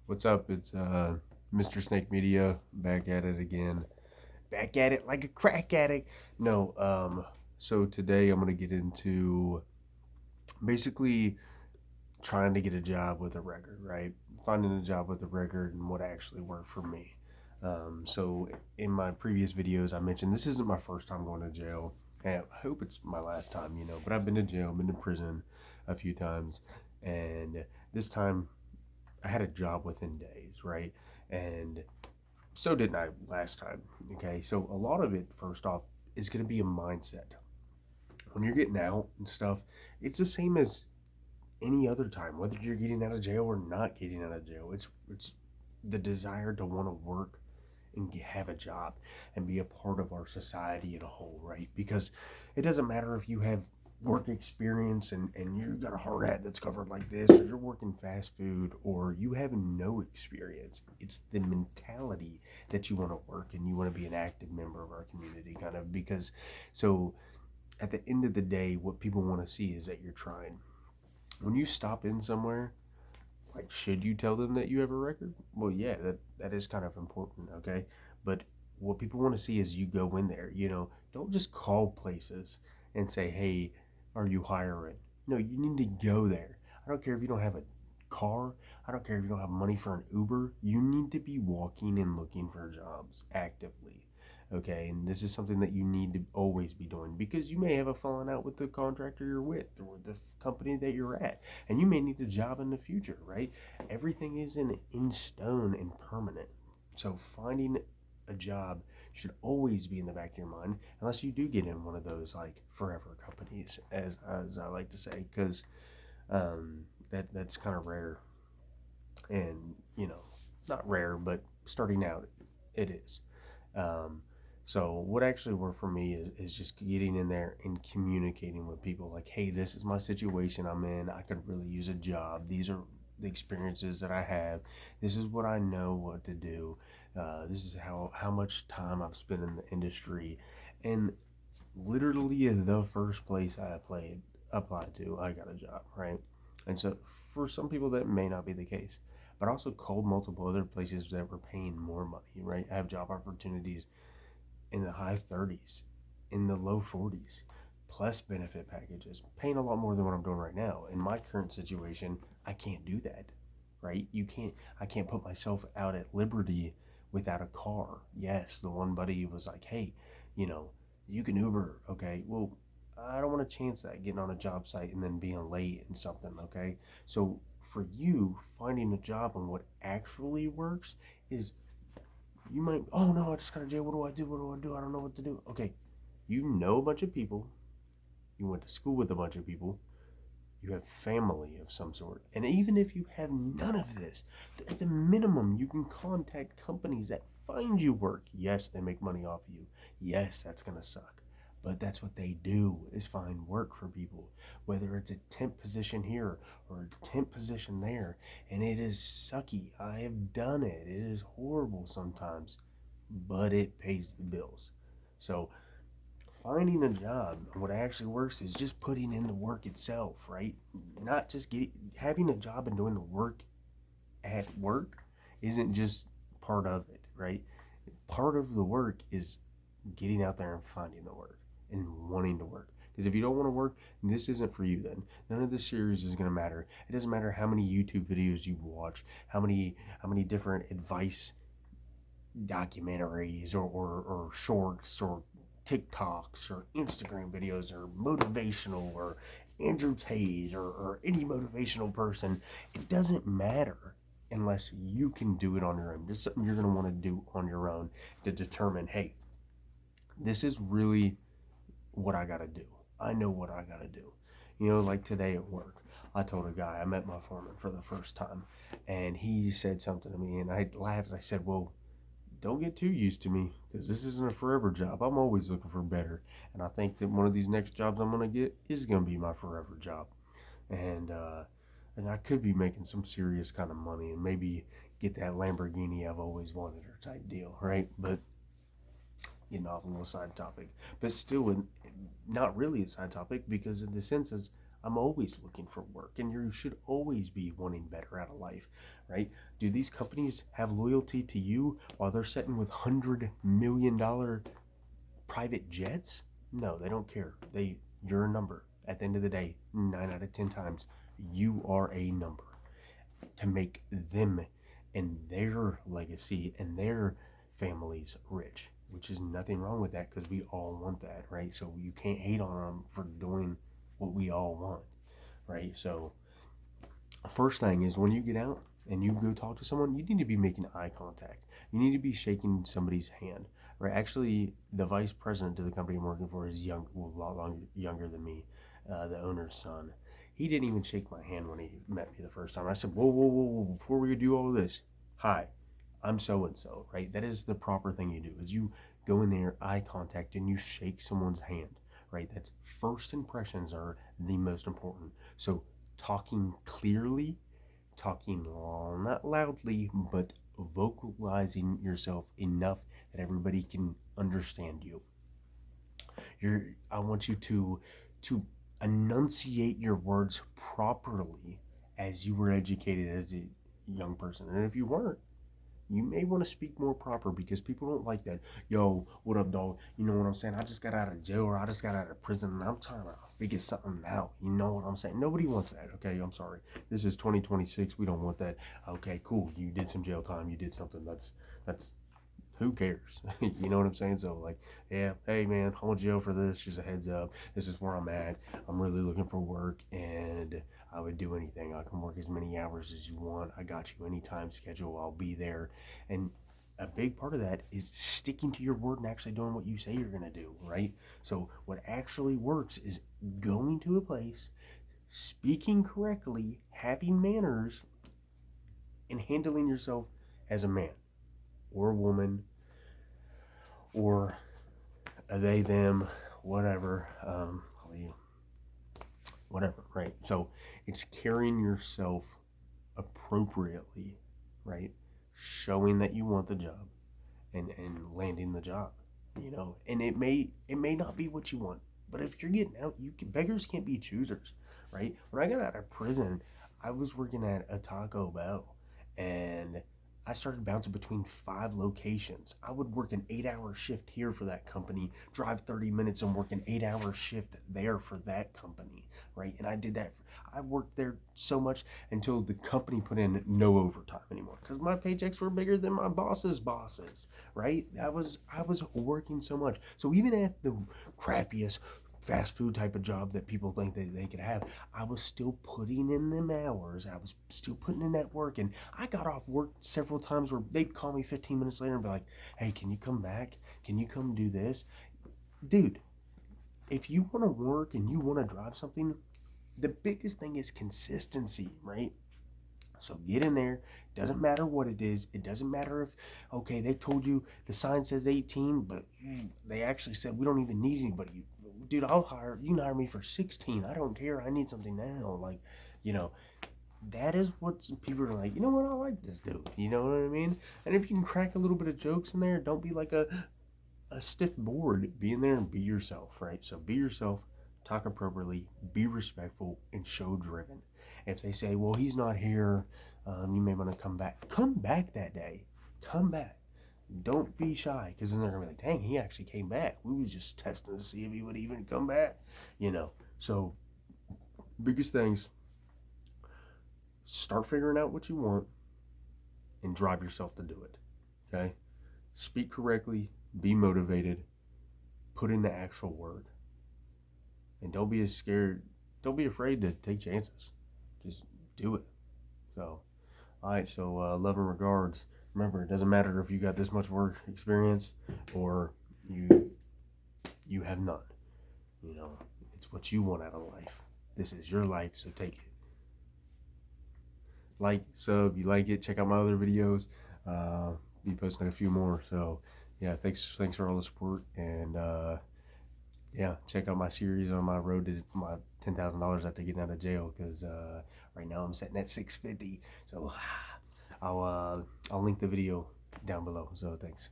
What's up? It's Mr. Snake Media back at it again. Back at it like a crack addict. No, so today I'm gonna get into basically trying to get a job with a record, right? Finding a job with a record and what actually worked for me. So in my previous videos, I mentioned this isn't my first time going to jail. And I hope it's my last time, but I've been to jail, been to prison a few times, and this time I had a job within days, right? And so didn't I last time. Okay, so a lot of it, first off, is going to be a mindset. When you're getting out and stuff, it's the same as any other time, whether you're getting out of jail or not getting out of jail. It's the desire to want to work and have a job and be a part of our society in a whole, right? Because it doesn't matter if you have work experience and you got a hard hat that's covered like this, or you're working fast food, or you have no experience. It's the mentality that you want to work and you want to be an active member of our community, kind of. Because so at the end of the day, what people want to see is that you're trying. When you stop in somewhere, like, should you tell them that you have a record? Well, yeah, that is kind of important, okay? But what people want to see is you go in there, don't just call places and say, hey, are you hiring? No, you need to go there. I don't care if you don't have a car. I don't care if you don't have money for an Uber. You need to be walking and looking for jobs actively. Okay, and this is something that you need to always be doing because you may have a falling out with the contractor you're with or the company that you're at, and you may need a job in the future, right? Everything isn't in stone and permanent. So finding a job should always be in the back of your mind, unless you do get in one of those like forever companies, as I like to say, because that's kind of rare, and not rare, but starting out, it is. Um, so what actually worked for me is just getting in there and communicating with people like, hey, this is my situation I'm in. I could really use a job. These are the experiences that I have. This is what I know what to do. This is how much time I've spent in the industry. And literally the first place applied to, I got a job, right? And so for some people that may not be the case. But I also called multiple other places that were paying more money, right? I have job opportunities in the high 30s, in the low 40s, plus benefit packages, paying a lot more than what I'm doing right now. In my current situation, I can't do that, right? I can't put myself out at liberty without a car. Yes, the one buddy was like, hey, you know, you can Uber, okay? Well, I don't want to chance that getting on a job site and then being late and something, okay? So for you, finding a job and what actually works is you might, oh no, I just got to jail. What do I do? What do I do? I don't know what to do. Okay, you know a bunch of people. You went to school with a bunch of people. You have family of some sort. And even if you have none of this, at the minimum, you can contact companies that find you work. Yes, they make money off of you. Yes, that's going to suck. But that's what they do is find work for people, whether it's a temp position here or a temp position there. And it is sucky. I have done it. It is horrible sometimes, but it pays the bills. So finding a job, what actually works is just putting in the work itself, right? Not just having a job and doing the work at work isn't just part of it, right? Part of the work is getting out there and finding the work and wanting to work. Because if you don't want to work, this isn't for you then. None of this series is going to matter. It doesn't matter how many YouTube videos you watch, how many different advice documentaries or shorts or TikToks or Instagram videos or motivational or Andrew Tate or any motivational person. It doesn't matter unless you can do it on your own. This is something you're going to want to do on your own to determine, hey, this is really what I got to do. I know what I got to do. Like today at work, I told a guy, I met my foreman for the first time, and he said something to me, and I laughed. I said, well, don't get too used to me because this isn't a forever job. I'm always looking for better. And I think that one of these next jobs I'm going to get is going to be my forever job. And, uh, and I could be making some serious kind of money and maybe get that Lamborghini I've always wanted or type deal, right? But getting off on a little side topic, but still not really a side topic because in the sense is I'm always looking for work, and you should always be wanting better out of life, right? Do these companies have loyalty to you while they're sitting with $100 million private jets? No, they don't care. You're a number. At the end of the day, 9 out of 10 times, you are a number to make them and their legacy and their families rich, which is nothing wrong with that because we all want that, right? So you can't hate on them for doing what we all want, right? So first thing is when you get out and you go talk to someone, you need to be making eye contact. You need to be shaking somebody's hand. Right? Actually, the vice president of the company I'm working for is well, a lot younger than me, the owner's son. He didn't even shake my hand when he met me the first time. I said, "Whoa, whoa, whoa, whoa! Before we do all this, hi, I'm so and so." Right? That is the proper thing you do. Is you go in there, eye contact, and you shake someone's hand. Right? That's first impressions are the most important. So talking clearly, talking not loudly, but vocalizing yourself enough that everybody can understand you. I want you to enunciate your words properly as you were educated as a young person. And if you weren't, you may want to speak more proper because people don't like that. Yo, what up, dog? You know what I'm saying? I just got out of jail or I just got out of prison and I'm trying to figure something out. You know what I'm saying? Nobody wants that, okay? I'm sorry. This is 2026. We don't want that. Okay, cool. You did some jail time. You did something. That's who cares? You know what I'm saying? So, like, yeah, hey, man, I'm in jail for this. Just a heads up. This is where I'm at. I'm really looking for work, and I would do anything. I can work as many hours as you want. I got you anytime schedule. I'll be there. And a big part of that is sticking to your word and actually doing what you say you're going to do, right? So, what actually works is going to a place, speaking correctly, having manners, and handling yourself as a man or a woman or a they, them, whatever, whatever, right? So it's carrying yourself appropriately, right? Showing that you want the job and landing the job, and it may not be what you want, but if you're getting out, beggars can't be choosers, right? When I got out of prison, I was working at a Taco Bell, and I started bouncing between 5 locations. I would work an 8-hour shift here for that company, drive 30 minutes and work an 8-hour shift there for that company, right? And I did that. I worked there so much until the company put in no overtime anymore because my paychecks were bigger than my boss's bosses, right? I was working so much. So even at the crappiest fast food type of job that people think that they could have, I was still putting in them hours. I was still putting in that work. And I got off work several times where they'd call me 15 minutes later and be like, hey, can you come back? Can you come do this? Dude, if you want to work and you want to drive something, the biggest thing is consistency, right? So get in there. Doesn't matter what it is. It doesn't matter if, okay, they told you the sign says 18, but they actually said we don't even need anybody. Dude, you can hire me for 16. I don't care. I need something now. Like, you know, that is what some people are like, you know what, I like this dude. You know what I mean? And if you can crack a little bit of jokes in there, don't be like a stiff board. Be in there and be yourself, right? So be yourself, talk appropriately, be respectful, and show driven. If they say, well, he's not here, you may want to come back. Come back that day. Come back. Don't be shy, because then they're going to be like, dang, he actually came back. We was just testing to see if he would even come back, So, biggest things, start figuring out what you want and drive yourself to do it, okay? Speak correctly, be motivated, put in the actual work, and don't be scared. Don't be afraid to take chances. Just do it. So, all right. So, love and regards. Remember, it doesn't matter if you got this much work experience or you have none. It's what you want out of life. This is your life, so take it. Like, sub, you like it. Check out my other videos. Be posting a few more. So, yeah, thanks for all the support, and yeah, check out my series on my road to my $10,000 after getting out of jail. Because right now I'm sitting at 650. So I'll link the video down below. So thanks.